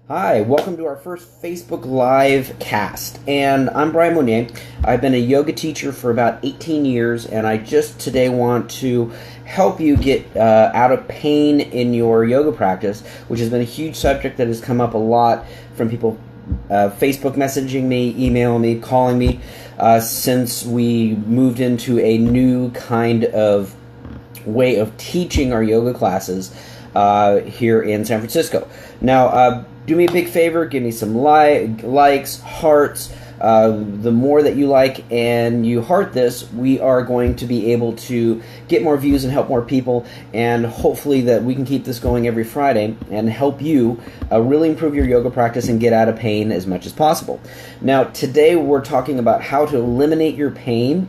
Hi, welcome to our first Facebook Live cast. And I'm Brian Monnier. I've been a yoga teacher for about 18 years, and I just today want to help you get out of pain in your yoga practice, which has been a huge subject that has come up a lot from people Facebook messaging me, emailing me, calling me, since we moved into a new kind of way of teaching our yoga classes here in San Francisco. Now, do me a big favor, give me some likes, hearts. The more that you like and you heart this, we are going to be able to get more views and help more people, and hopefully that we can keep this going every Friday and help you really improve your yoga practice and get out of pain as much as possible. Now, today we're talking about how to eliminate your pain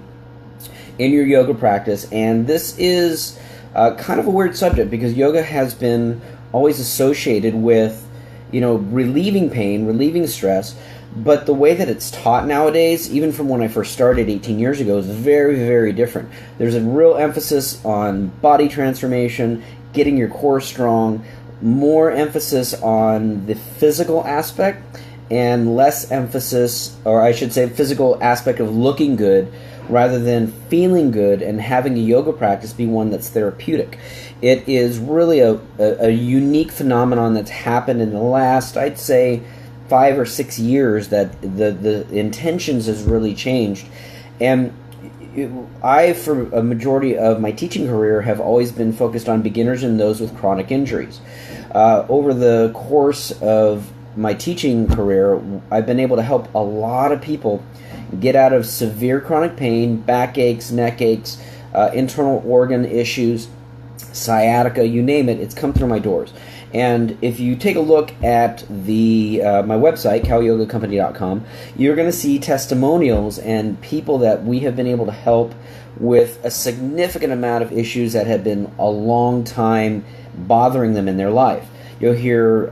in your yoga practice, and this is kind of a weird subject because yoga has been always associated with relieving pain, relieving stress, but the way that it's taught nowadays, even from when I first started 18 years ago, is very, very different. There's a real emphasis on body transformation, getting your core strong, more emphasis on the physical aspect, and less emphasis, or I should say physical aspect of looking good, rather than feeling good and having a yoga practice be one that's therapeutic. It is really a unique phenomenon that's happened in the last, I'd say, 5 or 6 years, that the intentions has really changed. And I, for a majority of my teaching career, have always been focused on beginners and those with chronic injuries. Over the course of my teaching career, I've been able to help a lot of people get out of severe chronic pain, back aches, neck aches, internal organ issues, sciatica, you name it, it's come through my doors. And if you take a look at my website, cowyogacompany.com, you're going to see testimonials and people that we have been able to help with a significant amount of issues that have been a long time bothering them in their life. You'll hear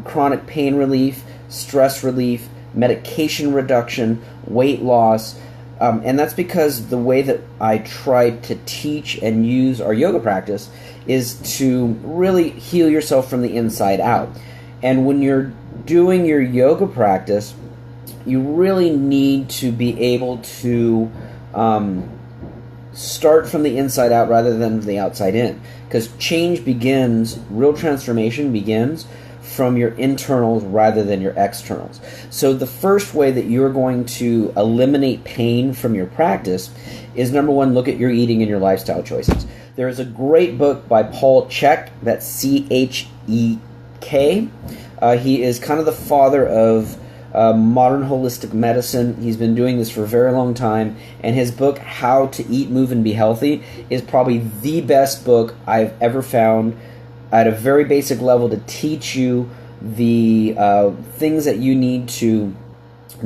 chronic pain relief, stress relief, medication reduction, weight loss, and that's because the way that I try to teach and use our yoga practice is to really heal yourself from the inside out. And when you're doing your yoga practice, you really need to be able to start from the inside out rather than the outside in, because change begins, real transformation begins from your internals rather than your externals. So the first way that you're going to eliminate pain from your practice is, number one, look at your eating and your lifestyle choices. There is a great book by Paul Chek, that's Chek. He is kind of the father of modern holistic medicine. He's been doing this for a very long time, and his book, How to Eat, Move, and Be Healthy, is probably the best book I've ever found at a very basic level to teach you the things that you need to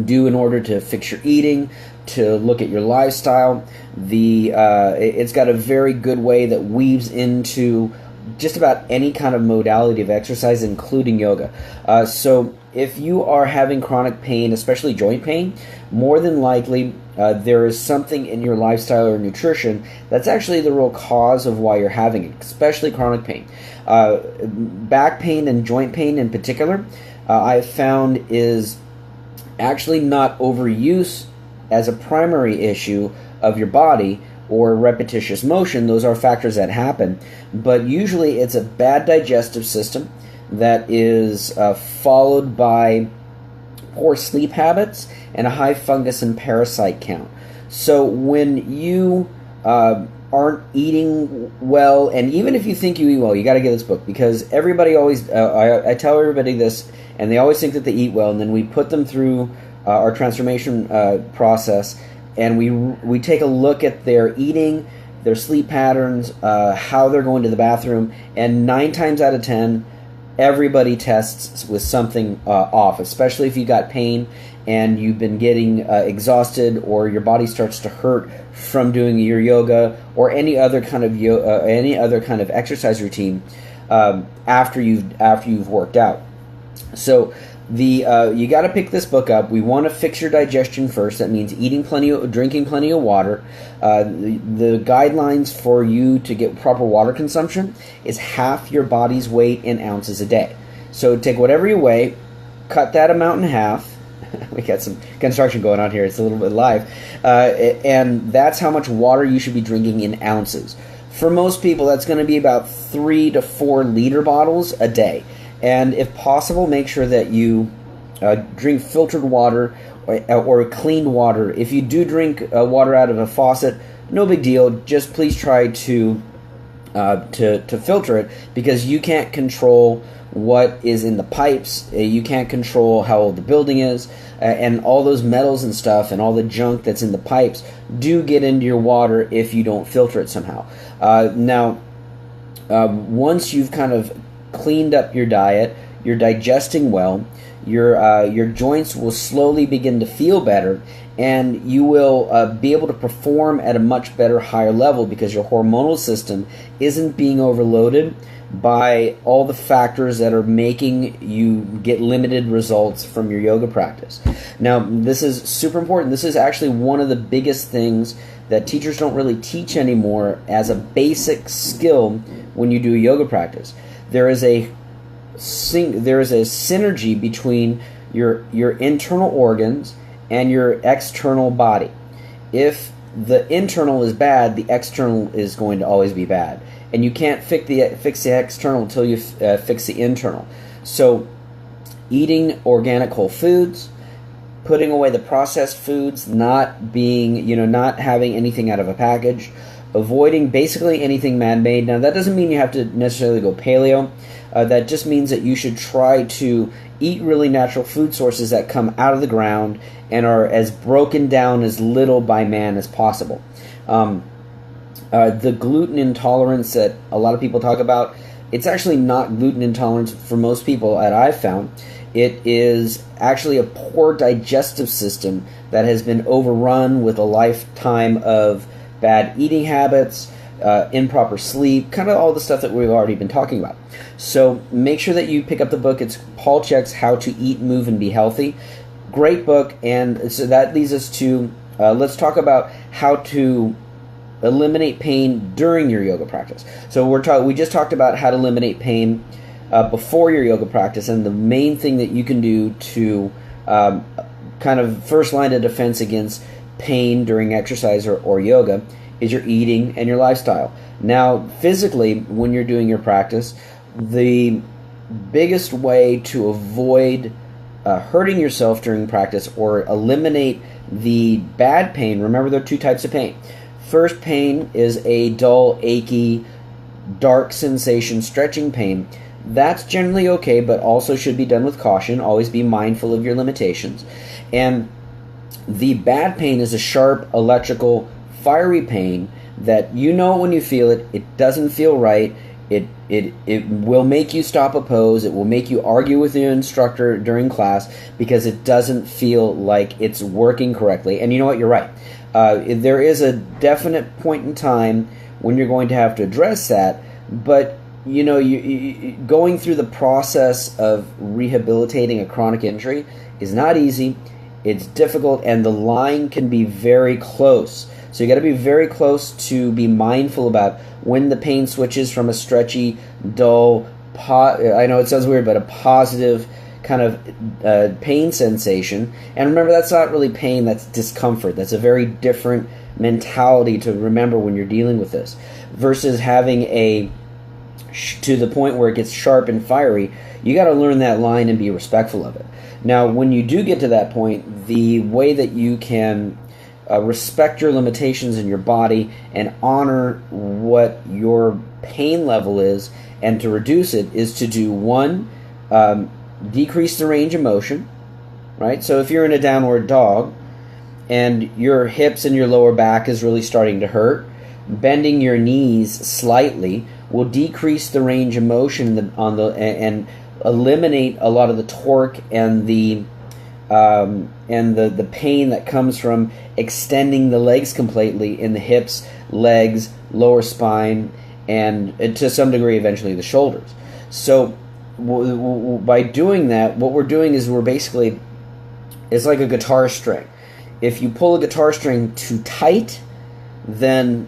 do in order to fix your eating, to look at your lifestyle. It's got a very good way that weaves into just about any kind of modality of exercise, including yoga. So if you are having chronic pain, especially joint pain, more than likely there is something in your lifestyle or nutrition that's actually the real cause of why you're having it, especially chronic pain. Back pain and joint pain in particular, I've found is actually not overuse as a primary issue of your body or repetitious motion. Those are factors that happen, but usually it's a bad digestive system that is followed by poor sleep habits and a high fungus and parasite count. So when you aren't eating well, and even if you think you eat well, you got to get this book, because everybody always, I tell everybody this, and they always think that they eat well, and then we put them through our transformation process, and we take a look at their eating, their sleep patterns, how they're going to the bathroom, and 9 times out of 10, everybody tests with something off, especially if you got pain and you've been getting exhausted, or your body starts to hurt from doing your yoga or any other kind of exercise routine after you've worked out. So you got to pick this book up. We want to fix your digestion first. That means drinking plenty of water. The guidelines for you to get proper water consumption is half your body's weight in ounces a day. So take whatever you weigh, cut that amount in half. We got some construction going on here. It's a little bit live. And that's how much water you should be drinking in ounces. For most people, that's going to be about 3 to 4 liter bottles a day. And if possible, make sure that you drink filtered water or cleaned water. If you do drink water out of a faucet, no big deal. Just please try to filter it, because you can't control what is in the pipes. You can't control how old the building is, and all those metals and stuff and all the junk that's in the pipes do get into your water if you don't filter it somehow. Now, once you've kind of cleaned up your diet, you're digesting well, your joints will slowly begin to feel better, and you will be able to perform at a much better, higher level, because your hormonal system isn't being overloaded by all the factors that are making you get limited results from your yoga practice. Now, this is super important. This is actually one of the biggest things that teachers don't really teach anymore as a basic skill when you do a yoga practice. There is a synergy between your internal organs and your external body. If the internal is bad, the external is going to always be bad. And you can't fix the external until you fix the internal. So eating organic whole foods, putting away the processed foods, not having anything out of a package, avoiding basically anything man-made. Now, that doesn't mean you have to necessarily go paleo. That just means that you should try to eat really natural food sources that come out of the ground and are as broken down as little by man as possible. The gluten intolerance that a lot of people talk about, it's actually not gluten intolerance for most people that I've found. It is actually a poor digestive system that has been overrun with a lifetime of bad eating habits, improper sleep, kind of all the stuff that we've already been talking about. So make sure that you pick up the book. It's Paul Chek's How to Eat, Move, and Be Healthy. Great book. And so that leads us to, let's talk about how to eliminate pain during your yoga practice. So we just talked about how to eliminate pain before your yoga practice, and the main thing that you can do to kind of first line of defense against pain during exercise or yoga is your eating and your lifestyle. Now, physically, when you're doing your practice, the biggest way to avoid hurting yourself during practice or eliminate the bad pain, remember there are 2 types of pain. First pain is a dull, achy, dark sensation, stretching pain. That's generally okay, but also should be done with caution. Always be mindful of your limitations. And the bad pain is a sharp, electrical, fiery pain that you know when you feel it. It doesn't feel right. It will make you stop a pose. It will make you argue with your instructor during class because it doesn't feel like it's working correctly. And you know what? You're right. There is a definite point in time when you're going to have to address that, but you going through the process of rehabilitating a chronic injury is not easy. It's difficult, and the line can be very close. So you got to be very close to be mindful about when the pain switches from a stretchy, dull, I know it sounds weird, but a positive kind of pain sensation. And remember, that's not really pain, that's discomfort. That's a very different mentality to remember when you're dealing with this, versus having to the point where it gets sharp and fiery. You got to learn that line and be respectful of it. Now, when you do get to that point, the way that you can respect your limitations in your body and honor what your pain level is and to reduce it is to do one, decrease the range of motion, right? So if you're in a downward dog and your hips and your lower back is really starting to hurt, bending your knees slightly will decrease the range of motion and eliminate a lot of the torque and the pain that comes from extending the legs completely in the hips, legs, lower spine, and to some degree eventually the shoulders. So by doing that, what we're doing is it's like a guitar string. If you pull a guitar string too tight, then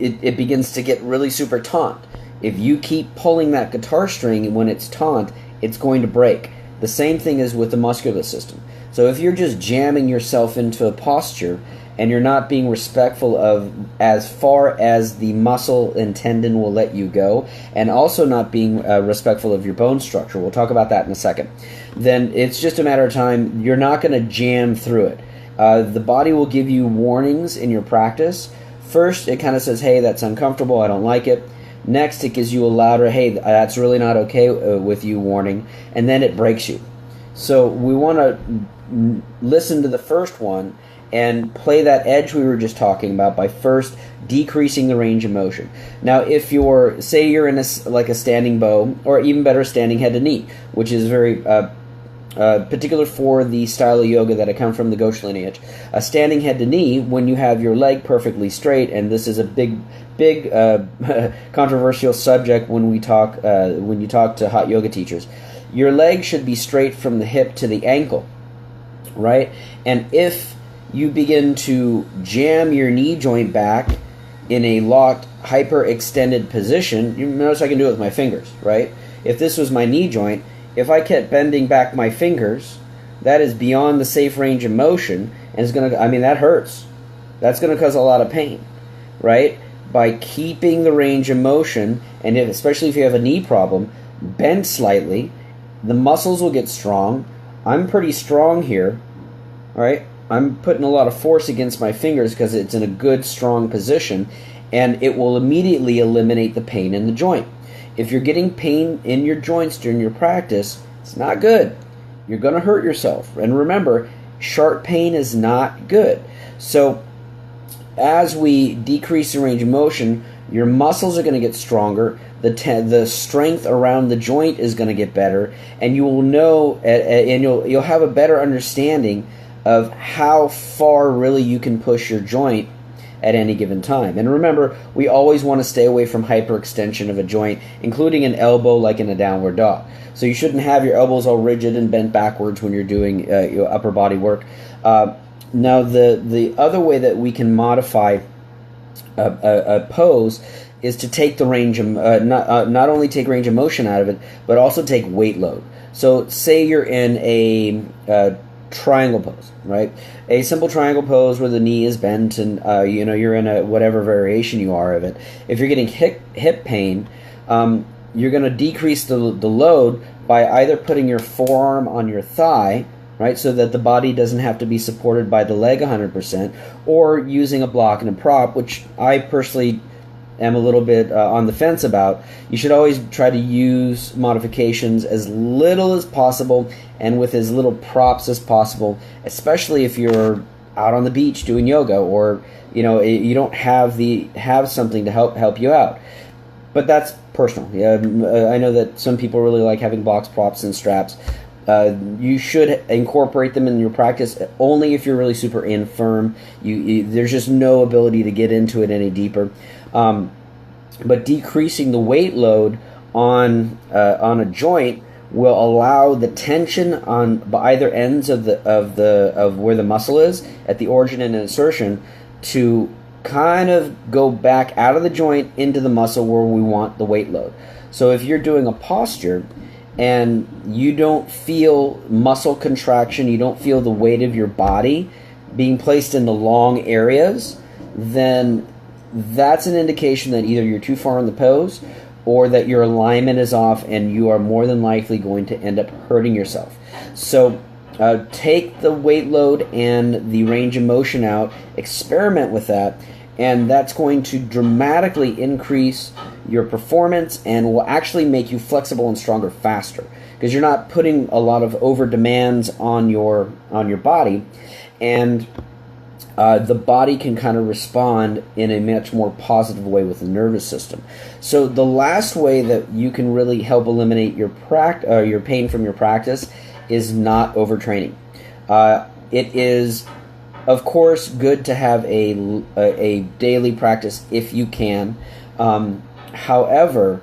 it begins to get really super taut. If you keep pulling that guitar string when it's taut, it's going to break. The same thing is with the muscular system. So if you're just jamming yourself into a posture and you're not being respectful of as far as the muscle and tendon will let you go, and also not being respectful of your bone structure, we'll talk about that in a second, then it's just a matter of time. You're not going to jam through it. The body will give you warnings in your practice. First, it kind of says, hey, that's uncomfortable, I don't like it. Next, it gives you a louder, hey, that's really not okay with you warning, and then it breaks you. So we want to listen to the first one and play that edge we were just talking about by first decreasing the range of motion. Now, if you're, say you're in a standing bow, or even better, standing head to knee, which is very particular for the style of yoga that I come from, the Ghosh lineage. A standing head to knee, when you have your leg perfectly straight, and this is a big controversial subject when you talk to hot yoga teachers. Your leg should be straight from the hip to the ankle, right? And if you begin to jam your knee joint back in a locked, hyper-extended position, you notice I can do it with my fingers, right? If this was my knee joint, if I kept bending back my fingers, that is beyond the safe range of motion, and it's going to, that hurts. That's going to cause a lot of pain, right? By keeping the range of motion, and especially if you have a knee problem, bend slightly, the muscles will get strong. I'm pretty strong here, right? I'm putting a lot of force against my fingers because it's in a good, strong position, and it will immediately eliminate the pain in the joint. If you're getting pain in your joints during your practice, it's not good. You're going to hurt yourself. And remember, sharp pain is not good. So as we decrease the range of motion, your muscles are going to get stronger, the strength around the joint is going to get better, and you will know, and you'll have a better understanding of how far really you can push your joint at any given time. And remember, we always want to stay away from hyperextension of a joint, including an elbow like in a downward dog. So you shouldn't have your elbows all rigid and bent backwards when you're doing your upper body work. Now, the other way that we can modify a pose is to take the range of, not only take range of motion out of it, but also take weight load. So say you're in a triangle pose, right? A simple triangle pose where the knee is bent and you're in a whatever variation you are of it. If you're getting hip pain, you're going to decrease the load by either putting your forearm on your thigh, right, so that the body doesn't have to be supported by the leg 100%, or using a block and a prop, which I personally am a little bit on the fence about. You should always try to use modifications as little as possible and with as little props as possible, especially if you're out on the beach doing yoga, or you don't have something to help you out. But that's personal. I know that some people really like having blocks, props, and straps. You should incorporate them in your practice only if you're really super infirm. There's just no ability to get into it any deeper. But decreasing the weight load on a joint will allow the tension on either ends of where the muscle is at the origin and insertion to kind of go back out of the joint into the muscle where we want the weight load. So if you're doing a posture and you don't feel muscle contraction, you don't feel the weight of your body being placed in the long areas, then that's an indication that either you're too far in the pose or that your alignment is off, and you are more than likely going to end up hurting yourself. So take the weight load and the range of motion out, experiment with that, and that's going to dramatically increase your performance and will actually make you flexible and stronger faster, because you're not putting a lot of over demands on your body, and the body can kind of respond in a much more positive way with the nervous system. So the last way that you can really help eliminate your pain from your practice is not overtraining. It is, of course, good to have a daily practice if you can. However,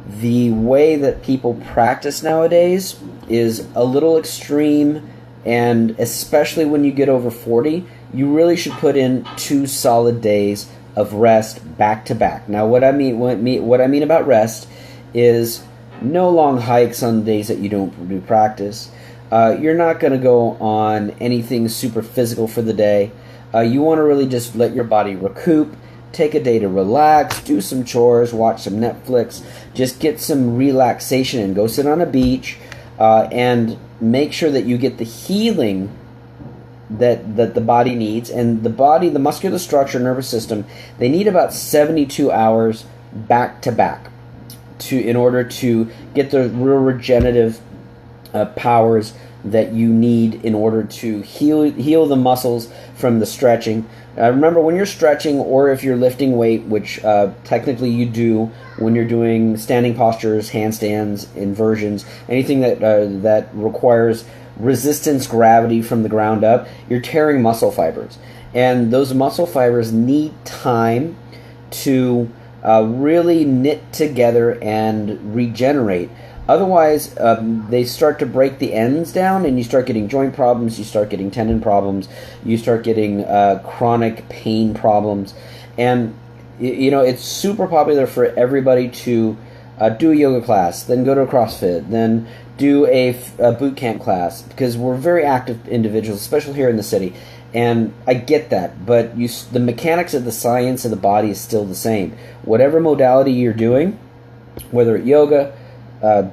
the way that people practice nowadays is a little extreme, and especially when you get over 40, you really should put in 2 solid days of rest back to back. Now, what I mean about rest is No long hikes on days that you don't do practice. You're not going to go on anything super physical for the day. You want to really just let your body recoup, take a day to relax, do some chores, watch some Netflix, just get some relaxation and go sit on a beach, and make sure that you get the healing that the body needs. And the body, the muscular structure, nervous system, they need about 72 hours back to back in order to get the real regenerative powers that you need in order to heal the muscles from the stretching. Remember, when you're stretching, or if you're lifting weight, which technically you do when you're doing standing postures, handstands, inversions, anything that requires resistance gravity from the ground up, you're tearing muscle fibers. And those muscle fibers need time to really knit together and regenerate. Otherwise, they start to break the ends down, and you start getting joint problems, you start getting tendon problems, you start getting chronic pain problems. And, it's super popular for everybody to do a yoga class, then go to a CrossFit, then do a boot camp class, because we're very active individuals, especially here in the city. And I get that, but the mechanics of the science of the body is still the same. Whatever modality you're doing, whether it's yoga,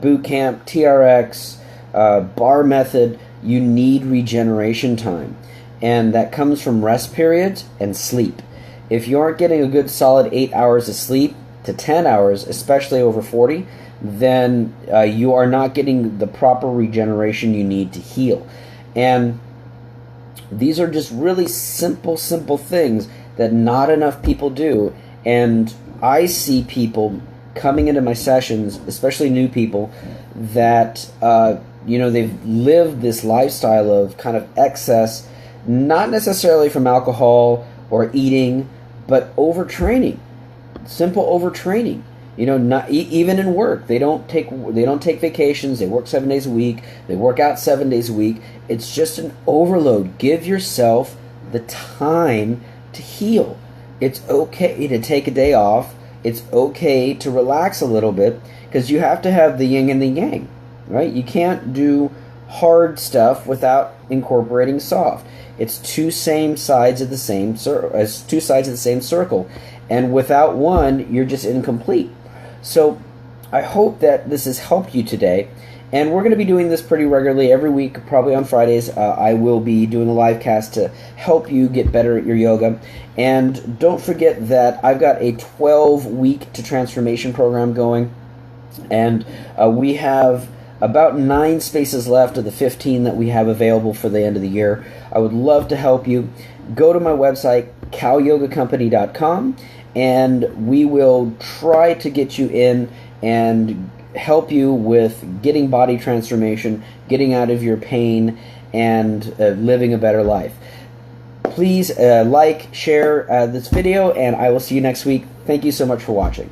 boot camp, TRX, bar method, you need regeneration time. And that comes from rest periods and sleep. If you aren't getting a good solid 8 hours of sleep to 10 hours, especially over 40, then you are not getting the proper regeneration you need to heal. And these are just really simple things that not enough people do. And I see people coming into my sessions, especially new people, that they've lived this lifestyle of kind of excess, not necessarily from alcohol or eating, but overtraining, simple overtraining. Not even in work, they don't take vacations. They work 7 days a week. They work out 7 days a week. It's just an overload. Give yourself the time to heal. It's okay to take a day off. It's okay to relax a little bit, because you have to have the yin and the yang, right? You can't do hard stuff without incorporating soft. It's two sides of the same circle, and without one, you're just incomplete. So I hope that this has helped you today, and we're going to be doing this pretty regularly every week, probably on Fridays. I will be doing a live cast to help you get better at your yoga. And don't forget that I've got a 12-week to transformation program going, and we have about 9 spaces left of the 15 that we have available for the end of the year. I would love to help you. Go to my website, calyogacompany.com, and we will try to get you in and help you with getting body transformation, getting out of your pain, and living a better life. Please like, share this video, and I will see you next week. Thank you so much for watching.